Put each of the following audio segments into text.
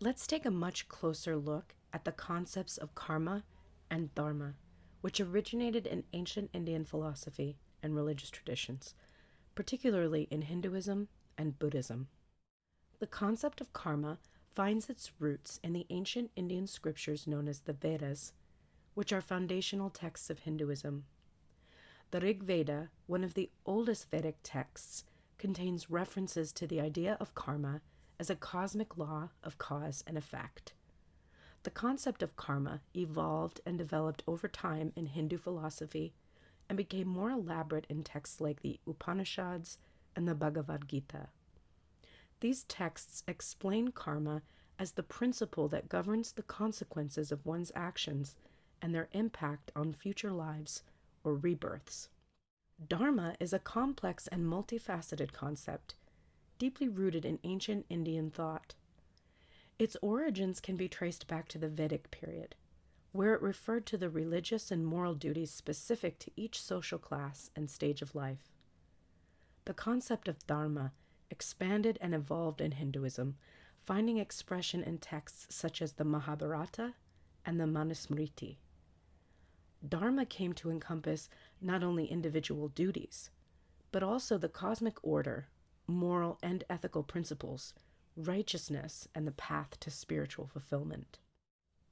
Let's take a much closer look at the concepts of karma and dharma, which originated in ancient Indian philosophy and religious traditions, particularly in Hinduism and Buddhism. The concept of karma finds its roots in the ancient Indian scriptures known as the Vedas, which are foundational texts of Hinduism. The Rig Veda, one of the oldest Vedic texts, contains references to the idea of karma as a cosmic law of cause and effect. The concept of karma evolved and developed over time in Hindu philosophy and became more elaborate in texts like the Upanishads and the Bhagavad Gita. These texts explain karma as the principle that governs the consequences of one's actions and their impact on future lives or rebirths. Dharma is a complex and multifaceted concept, deeply rooted in ancient Indian thought. Its origins can be traced back to the Vedic period, where it referred to the religious and moral duties specific to each social class and stage of life. The concept of Dharma expanded and evolved in Hinduism, finding expression in texts such as the Mahabharata and the Manusmriti. Dharma came to encompass not only individual duties, but also the cosmic order, moral and ethical principles, righteousness, and the path to spiritual fulfillment.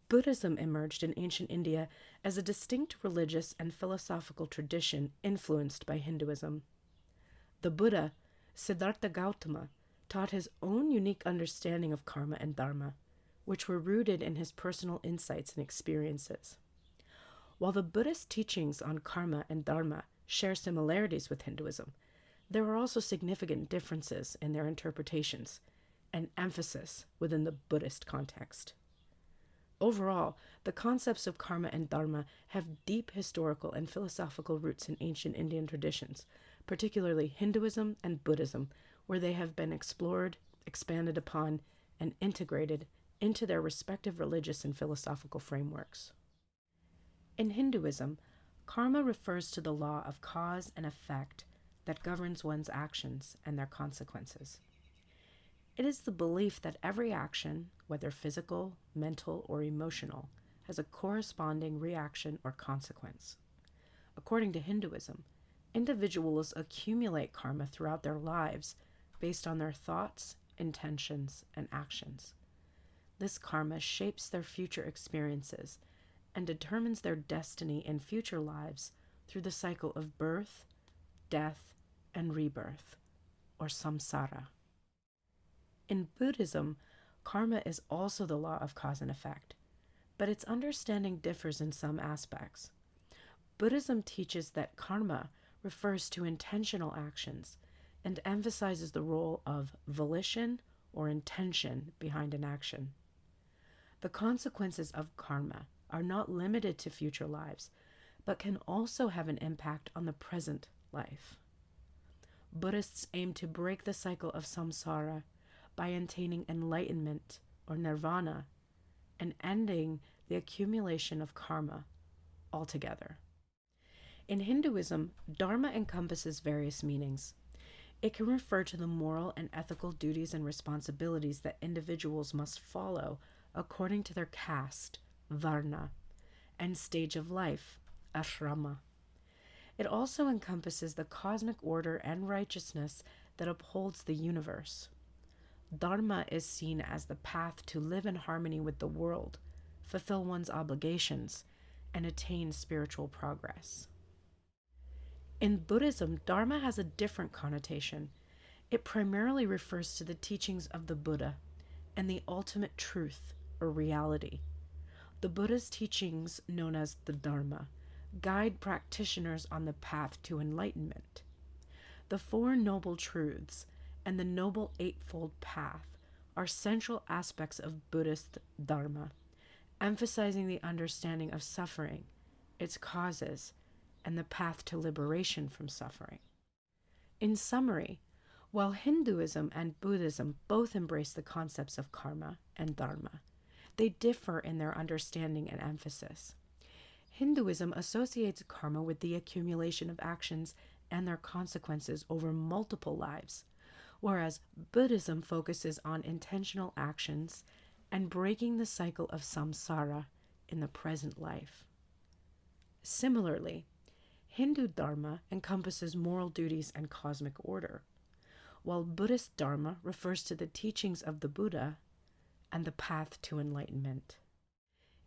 Buddhism emerged in ancient India as a distinct religious and philosophical tradition influenced by Hinduism. The Buddha, Siddhartha Gautama, taught his own unique understanding of karma and dharma, which were rooted in his personal insights and experiences. While the Buddhist teachings on karma and dharma share similarities with Hinduism, there are also significant differences in their interpretations and emphasis within the Buddhist context. Overall, the concepts of karma and dharma have deep historical and philosophical roots in ancient Indian traditions, particularly Hinduism and Buddhism, where they have been explored, expanded upon, and integrated into their respective religious and philosophical frameworks. In Hinduism, karma refers to the law of cause and effect that governs one's actions and their consequences. It is the belief that every action, whether physical, mental, or emotional, has a corresponding reaction or consequence. According to Hinduism, individuals accumulate karma throughout their lives based on their thoughts, intentions, and actions. This karma shapes their future experiences and determines their destiny in future lives through the cycle of birth, death, and rebirth, or samsara. In Buddhism, karma is also the law of cause and effect, but its understanding differs in some aspects. Buddhism teaches that karma refers to intentional actions and emphasizes the role of volition or intention behind an action. The consequences of karma are not limited to future lives, but can also have an impact on the present life. Buddhists aim to break the cycle of samsara by attaining enlightenment or nirvana and ending the accumulation of karma altogether. In Hinduism, dharma encompasses various meanings. It can refer to the moral and ethical duties and responsibilities that individuals must follow according to their caste, varna, and stage of life, ashrama. It also encompasses the cosmic order and righteousness that upholds the universe. Dharma is seen as the path to live in harmony with the world, fulfill one's obligations, and attain spiritual progress. In Buddhism, Dharma has a different connotation. It primarily refers to the teachings of the Buddha and the ultimate truth or reality. The Buddha's teachings, known as the Dharma, guide practitioners on the path to enlightenment. The Four Noble Truths and the Noble Eightfold Path are central aspects of Buddhist Dharma, emphasizing the understanding of suffering, its causes, and the path to liberation from suffering. In summary, while Hinduism and Buddhism both embrace the concepts of karma and dharma, they differ in their understanding and emphasis. Hinduism associates karma with the accumulation of actions and their consequences over multiple lives, whereas Buddhism focuses on intentional actions and breaking the cycle of samsara in the present life. Similarly, Hindu Dharma encompasses moral duties and cosmic order, while Buddhist Dharma refers to the teachings of the Buddha and the path to enlightenment.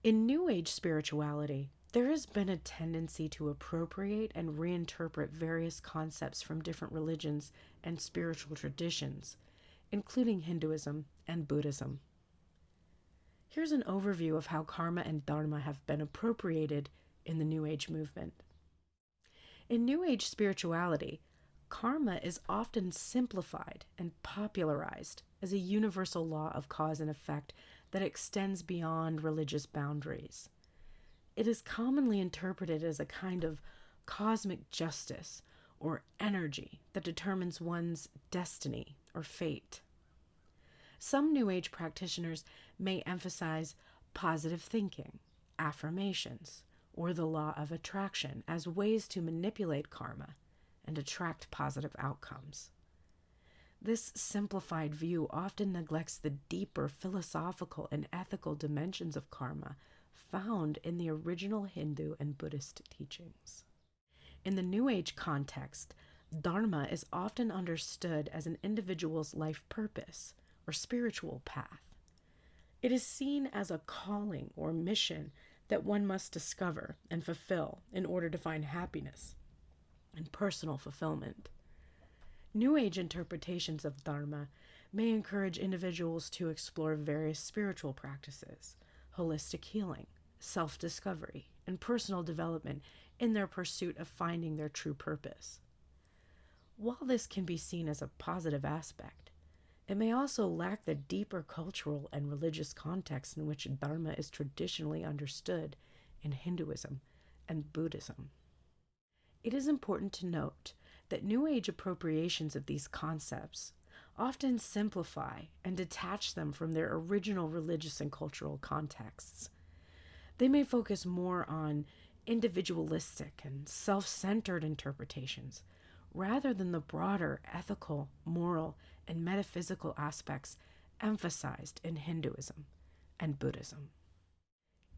In New Age spirituality, there has been a tendency to appropriate and reinterpret various concepts from different religions and spiritual traditions, including Hinduism and Buddhism. Here's an overview of how karma and dharma have been appropriated in the New Age movement. In New Age spirituality, karma is often simplified and popularized as a universal law of cause and effect that extends beyond religious boundaries. It is commonly interpreted as a kind of cosmic justice or energy that determines one's destiny or fate. Some New Age practitioners may emphasize positive thinking, affirmations, or the law of attraction as ways to manipulate karma and attract positive outcomes. This simplified view often neglects the deeper philosophical and ethical dimensions of karma found in the original Hindu and Buddhist teachings. In the New Age context, dharma is often understood as an individual's life purpose or spiritual path. It is seen as a calling or mission that one must discover and fulfill in order to find happiness and personal fulfillment. New Age interpretations of dharma may encourage individuals to explore various spiritual practices, holistic healing, self-discovery, and personal development in their pursuit of finding their true purpose. While this can be seen as a positive aspect, it may also lack the deeper cultural and religious context in which dharma is traditionally understood in Hinduism and Buddhism. It is important to note that New Age appropriations of these concepts often simplify and detach them from their original religious and cultural contexts. They may focus more on individualistic and self-centered interpretations rather than the broader ethical, moral, and metaphysical aspects emphasized in Hinduism and Buddhism.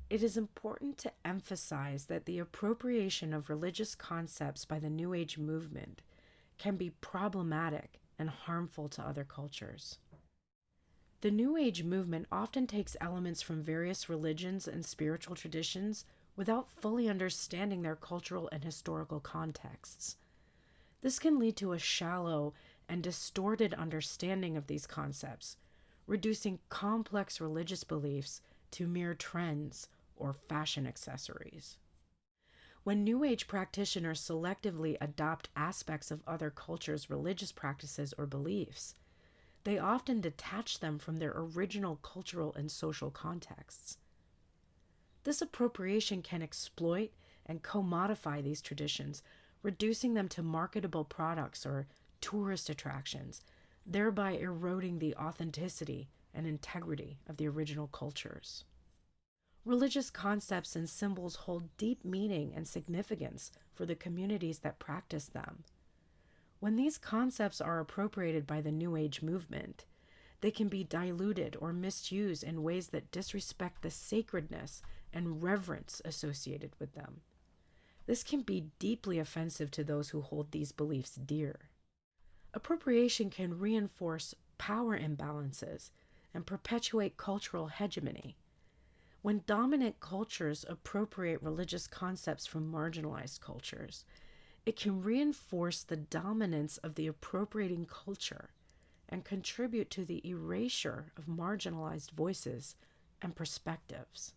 It is important to emphasize that the appropriation of religious concepts by the New Age movement can be problematic and harmful to other cultures. The New Age movement often takes elements from various religions and spiritual traditions without fully understanding their cultural and historical contexts. This can lead to a shallow and distorted understanding of these concepts, reducing complex religious beliefs to mere trends or fashion accessories. When New Age practitioners selectively adopt aspects of other cultures' religious practices or beliefs, they often detach them from their original cultural and social contexts. This appropriation can exploit and commodify these traditions, reducing them to marketable products or tourist attractions, thereby eroding the authenticity and integrity of the original cultures. Religious concepts and symbols hold deep meaning and significance for the communities that practice them. When these concepts are appropriated by the New Age movement, they can be diluted or misused in ways that disrespect the sacredness and reverence associated with them. This can be deeply offensive to those who hold these beliefs dear. Appropriation can reinforce power imbalances and perpetuate cultural hegemony. When dominant cultures appropriate religious concepts from marginalized cultures, it can reinforce the dominance of the appropriating culture and contribute to the erasure of marginalized voices and perspectives.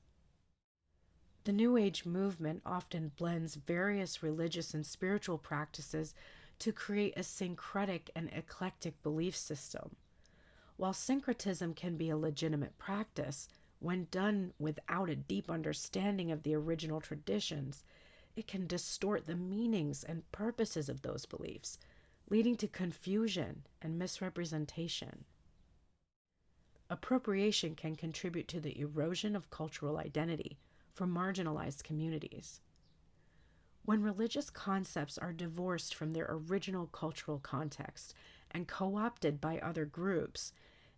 The New Age movement often blends various religious and spiritual practices to create a syncretic and eclectic belief system. While syncretism can be a legitimate practice, when done without a deep understanding of the original traditions, it can distort the meanings and purposes of those beliefs, leading to confusion and misrepresentation. Appropriation can contribute to the erosion of cultural identity for marginalized communities. When religious concepts are divorced from their original cultural context and co-opted by other groups,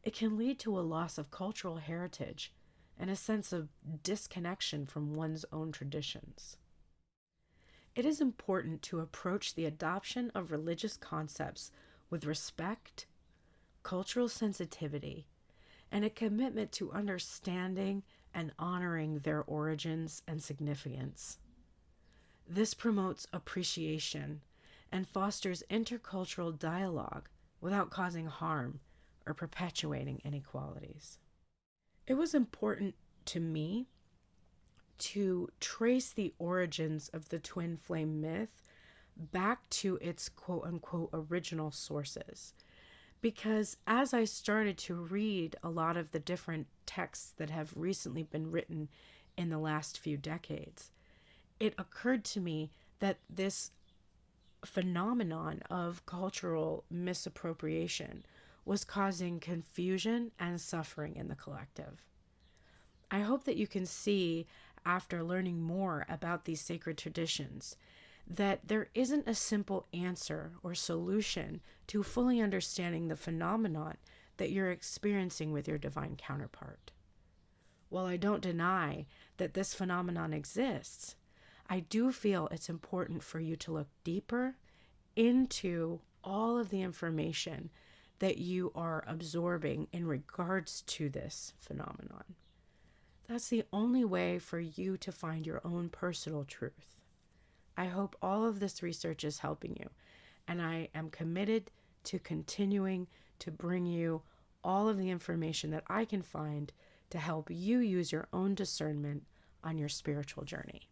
it can lead to a loss of cultural heritage and a sense of disconnection from one's own traditions. It is important to approach the adoption of religious concepts with respect, cultural sensitivity, and a commitment to understanding and honoring their origins and significance. This promotes appreciation and fosters intercultural dialogue without causing harm or perpetuating inequalities. It was important to me to trace the origins of the twin flame myth back to its quote unquote original sources. Because as I started to read a lot of the different texts that have recently been written in the last few decades, it occurred to me that this phenomenon of cultural misappropriation was causing confusion and suffering in the collective. I hope that you can see, after learning more about these sacred traditions, that there isn't a simple answer or solution to fully understanding the phenomenon that you're experiencing with your divine counterpart. While I don't deny that this phenomenon exists, I do feel it's important for you to look deeper into all of the information that you are absorbing in regards to this phenomenon. That's the only way for you to find your own personal truth. I hope all of this research is helping you, and I am committed to continuing to bring you all of the information that I can find to help you use your own discernment on your spiritual journey.